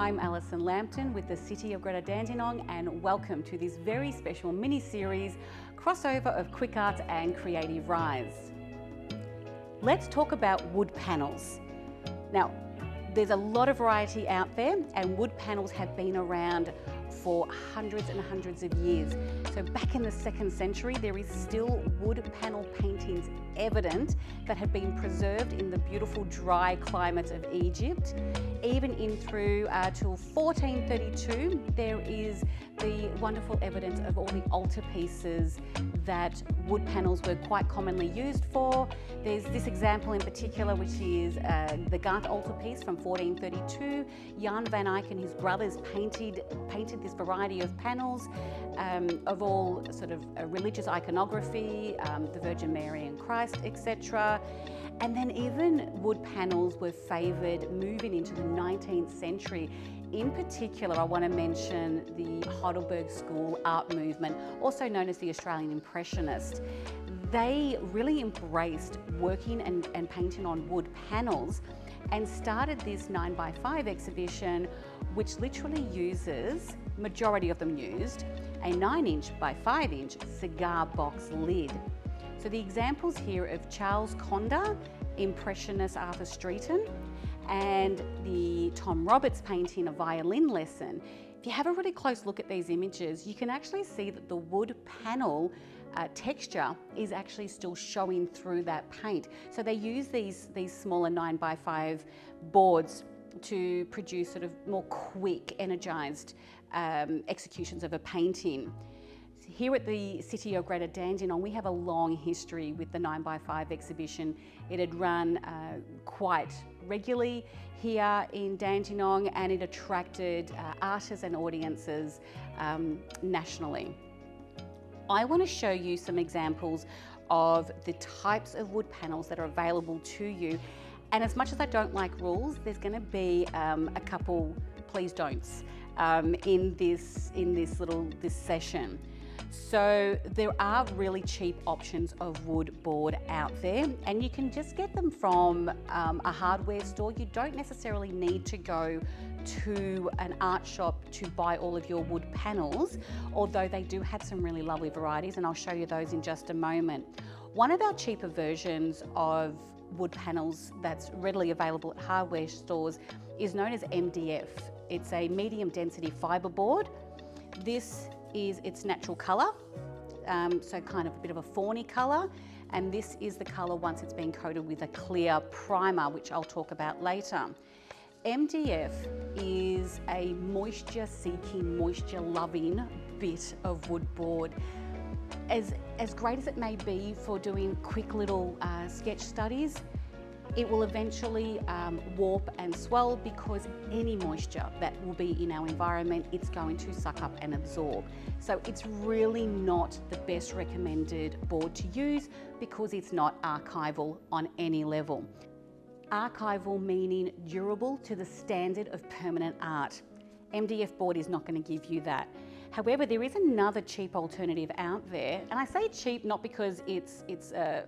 I'm Alison Lampton with the City of Greater Dandenong, and welcome to this very special mini-series crossover of QuickArts and creativeRISE. Let's talk about wood panels. Now, there's a lot of variety out there, and wood panels have been around for hundreds and hundreds of years. So back in the 2nd century, there is still wood panel paintings evident that have been preserved in the beautiful dry climate of Egypt. Even in through till 1432, there is the wonderful evidence of all the altarpieces that wood panels were quite commonly used for. There's this example in particular, which is the Ghent altarpiece from 1432. Jan van Eyck and his brothers painted this variety of panels of all sort of religious iconography, the Virgin Mary and Christ, etc. And then even wood panels were favoured moving into the 19th century. In particular, I want to mention the Heidelberg School art movement, also known as the Australian Impressionist. They really embraced working and painting on wood panels and started this 9x5 exhibition, which literally uses, majority of them used, a 9" by 5" cigar box lid. So the examples here of Charles Conder, Impressionist Arthur Streeton, and the Tom Roberts painting, A Violin Lesson. If you have a really close look at these images, you can actually see that the wood panel texture is actually still showing through that paint. So they use these smaller 9x5 boards to produce sort of more quick, energized executions of a painting. Here at the City of Greater Dandenong, we have a long history with the 9x5 exhibition. It had run quite regularly here in Dandenong, and it attracted artists and audiences nationally. I want to show you some examples of the types of wood panels that are available to you. And as much as I don't like rules, there's going to be a couple please don'ts in this session. So there are really cheap options of wood board out there, and you can just get them from a hardware store. You don't necessarily need to go to an art shop to buy all of your wood panels, although they do have some really lovely varieties, and I'll show you those in just a moment. One of our cheaper versions of wood panels that's readily available at hardware stores is known as MDF. It's a medium density fibre board. This is its natural colour, so kind of a bit of a fawny colour, and this is the colour once it's been coated with a clear primer, which I'll talk about later. MDF is a moisture-seeking, moisture-loving bit of wood board. As great as it may be for doing quick little sketch studies, it will eventually warp and swell because any moisture that will be in our environment, it's going to suck up and absorb. So it's really not the best recommended board to use because it's not archival on any level. Archival meaning durable to the standard of permanent art. MDF board is not going to give you that. However, there is another cheap alternative out there, and I say cheap not because it's a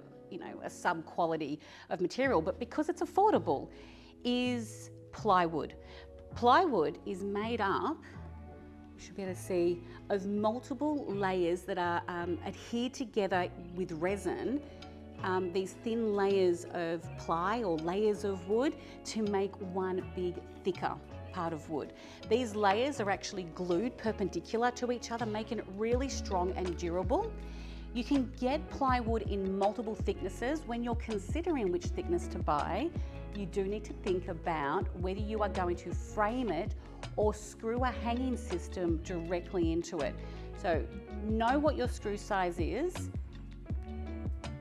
sub-quality of material, but because it's affordable, is plywood. Plywood is made up, you should be able to see, of multiple layers that are adhered together with resin, these thin layers of ply or layers of wood to make one big thicker part of wood. These layers are actually glued perpendicular to each other, making it really strong and durable. You can get plywood in multiple thicknesses. When you're considering which thickness to buy, you do need to think about whether you are going to frame it or screw a hanging system directly into it. So know what your screw size is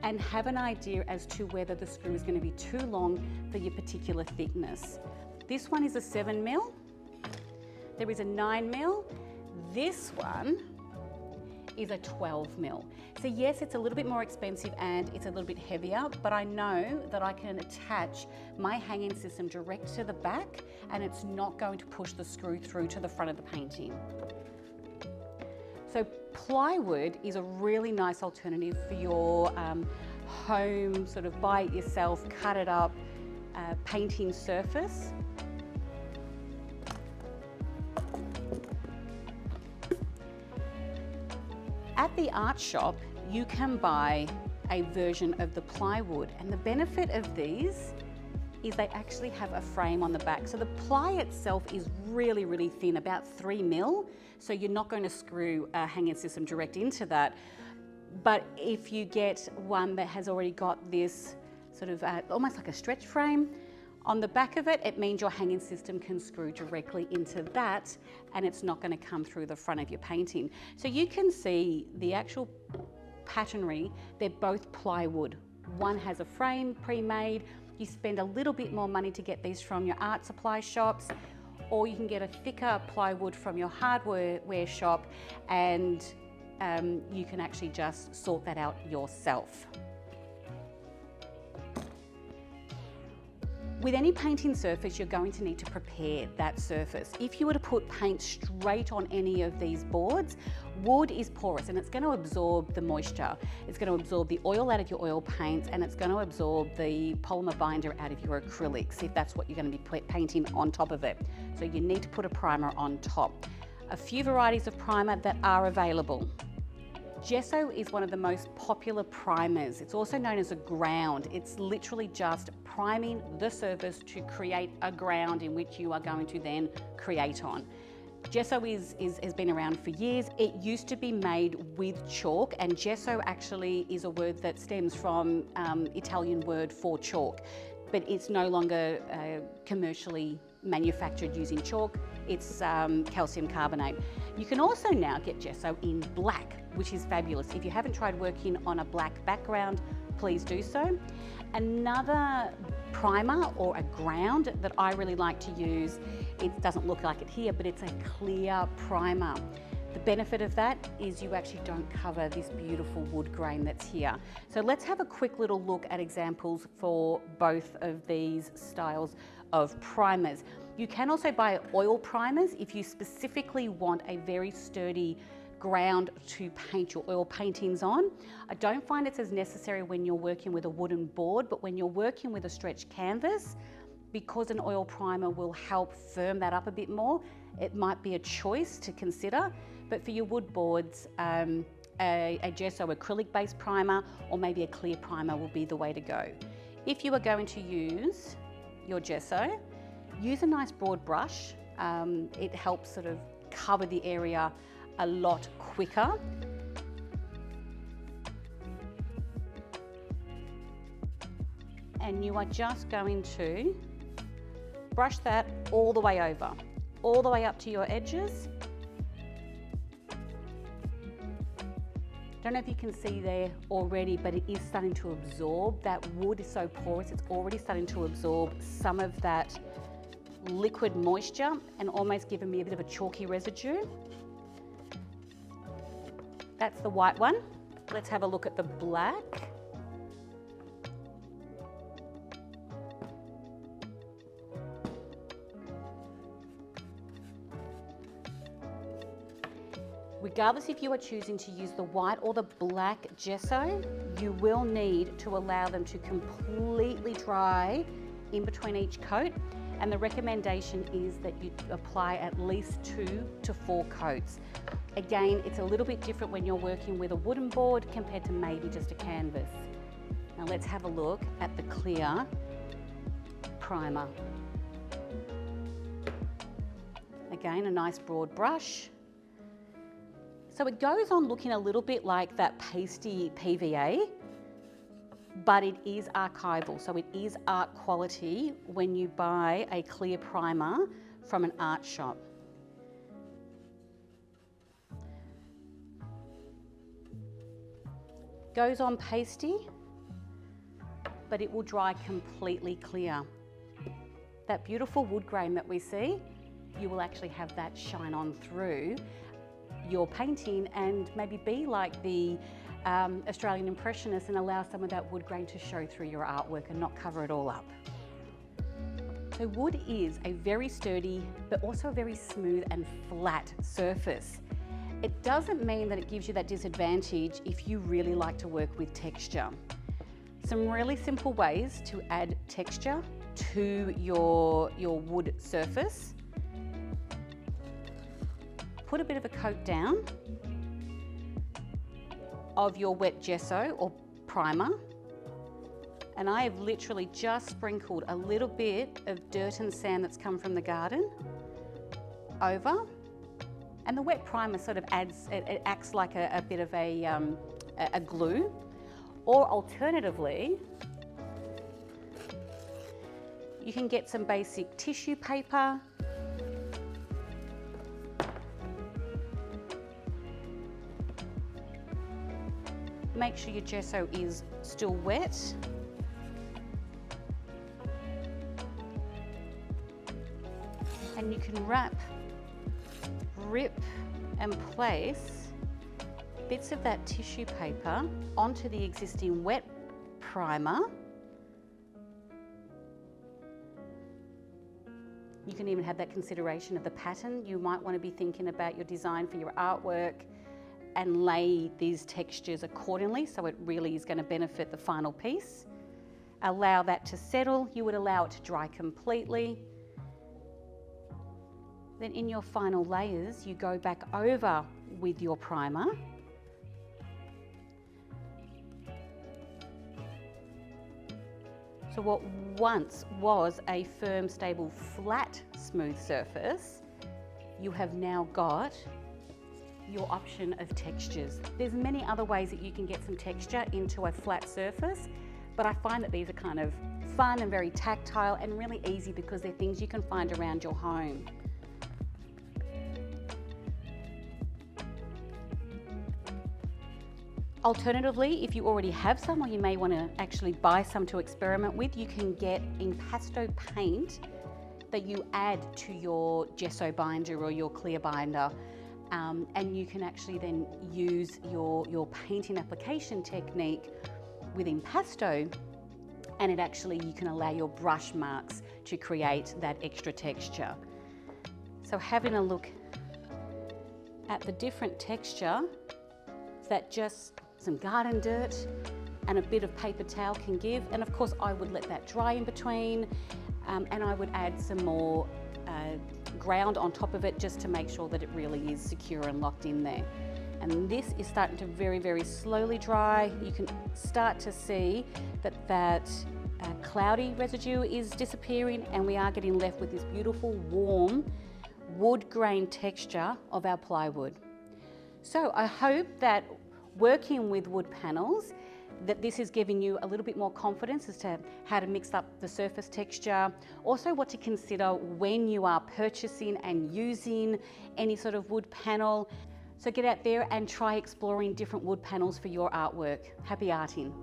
and have an idea as to whether the screw is going to be too long for your particular thickness. This one is a 7mm. There is a 9mm. This one is a 12mm. So yes, it's a little bit more expensive and it's a little bit heavier, but I know that I can attach my hanging system direct to the back and it's not going to push the screw through to the front of the painting. So plywood is a really nice alternative for your home, sort of buy it yourself, cut it up, painting surface. At the art shop, you can buy a version of the plywood, and the benefit of these is they actually have a frame on the back. So the ply itself is really, really thin, about 3 mil. So you're not going to screw a hanging system direct into that. But if you get one that has already got this sort of almost like a stretch frame on the back of it, it means your hanging system can screw directly into that and it's not going to come through the front of your painting. So you can see the actual patternry, they're both plywood. One has a frame pre-made. You spend a little bit more money to get these from your art supply shops, or you can get a thicker plywood from your hardware shop, and you can actually just sort that out yourself. With any painting surface, you're going to need to prepare that surface. If you were to put paint straight on any of these boards, wood is porous and it's going to absorb the moisture. It's going to absorb the oil out of your oil paints, and it's going to absorb the polymer binder out of your acrylics if that's what you're going to be painting on top of it. So you need to put a primer on top. A few varieties of primer that are available. Gesso is one of the most popular primers. It's also known as a ground. It's literally just priming the surface to create a ground in which you are going to then create on. Gesso has been around for years. It used to be made with chalk, and gesso actually is a word that stems from Italian word for chalk, but it's no longer commercially manufactured using chalk. It's calcium carbonate. You can also now get gesso in black, which is fabulous. If you haven't tried working on a black background, please do so. Another primer or a ground that I really like to use, it doesn't look like it here, but it's a clear primer. The benefit of that is you actually don't cover this beautiful wood grain that's here. So let's have a quick little look at examples for both of these styles of primers. You can also buy oil primers if you specifically want a very sturdy ground to paint your oil paintings on. I don't find it's as necessary when you're working with a wooden board, but when you're working with a stretched canvas, because an oil primer will help firm that up a bit more, it might be a choice to consider. But for your wood boards, a gesso acrylic based primer or maybe a clear primer will be the way to go. If you are going to use your gesso, use a nice broad brush. It helps sort of cover the area a lot quicker. And you are just going to brush that all the way over, all the way up to your edges. Don't know if you can see there already, but it is starting to absorb. That wood is so porous, it's already starting to absorb some of that liquid moisture and almost giving me a bit of a chalky residue. That's the white one. Let's have a look at the black. Regardless if you are choosing to use the white or the black gesso, you will need to allow them to completely dry in between each coat. And the recommendation is that you apply at least 2 to 4 coats. Again, it's a little bit different when you're working with a wooden board compared to maybe just a canvas. Now let's have a look at the clear primer. Again, a nice broad brush. So it goes on looking a little bit like that pasty PVA, but it is archival, so it is art quality when you buy a clear primer from an art shop. Goes on pasty, but it will dry completely clear. That beautiful wood grain that we see, you will actually have that shine on through your painting and maybe be like the Australian Impressionists and allow some of that wood grain to show through your artwork and not cover it all up. So wood is a very sturdy, but also a very smooth and flat surface. It doesn't mean that it gives you that disadvantage if you really like to work with texture. Some really simple ways to add texture to your wood surface. Put a bit of a coat down of your wet gesso or primer. And I have literally just sprinkled a little bit of dirt and sand that's come from the garden over. And the wet primer sort of adds, it acts like a bit of a glue. Or alternatively, you can get some basic tissue paper. Make sure your gesso is still wet. And you can wrap, rip and place bits of that tissue paper onto the existing wet primer. You can even have that consideration of the pattern. You might want to be thinking about your design for your artwork and lay these textures accordingly so it really is going to benefit the final piece. Allow that to settle. You would allow it to dry completely. Then in your final layers, you go back over with your primer. So what once was a firm, stable, flat, smooth surface, you have now got your option of textures. There's many other ways that you can get some texture into a flat surface, but I find that these are kind of fun and very tactile and really easy because they're things you can find around your home. Alternatively, if you already have some, or you may want to actually buy some to experiment with, you can get impasto paint that you add to your gesso binder or your clear binder. And you can actually then use your painting application technique with impasto, and it actually, you can allow your brush marks to create that extra texture. So having a look at the different texture that just some garden dirt and a bit of paper towel can give, and of course I would let that dry in between, and I would add some more ground on top of it just to make sure that it really is secure and locked in there. And this is starting to very, very slowly dry. You can start to see that cloudy residue is disappearing, and we are getting left with this beautiful, warm, wood grain texture of our plywood. So I hope that working with wood panels, that this is giving you a little bit more confidence as to how to mix up the surface texture, also what to consider when you are purchasing and using any sort of wood panel. So get out there and try exploring different wood panels for your artwork. Happy arting.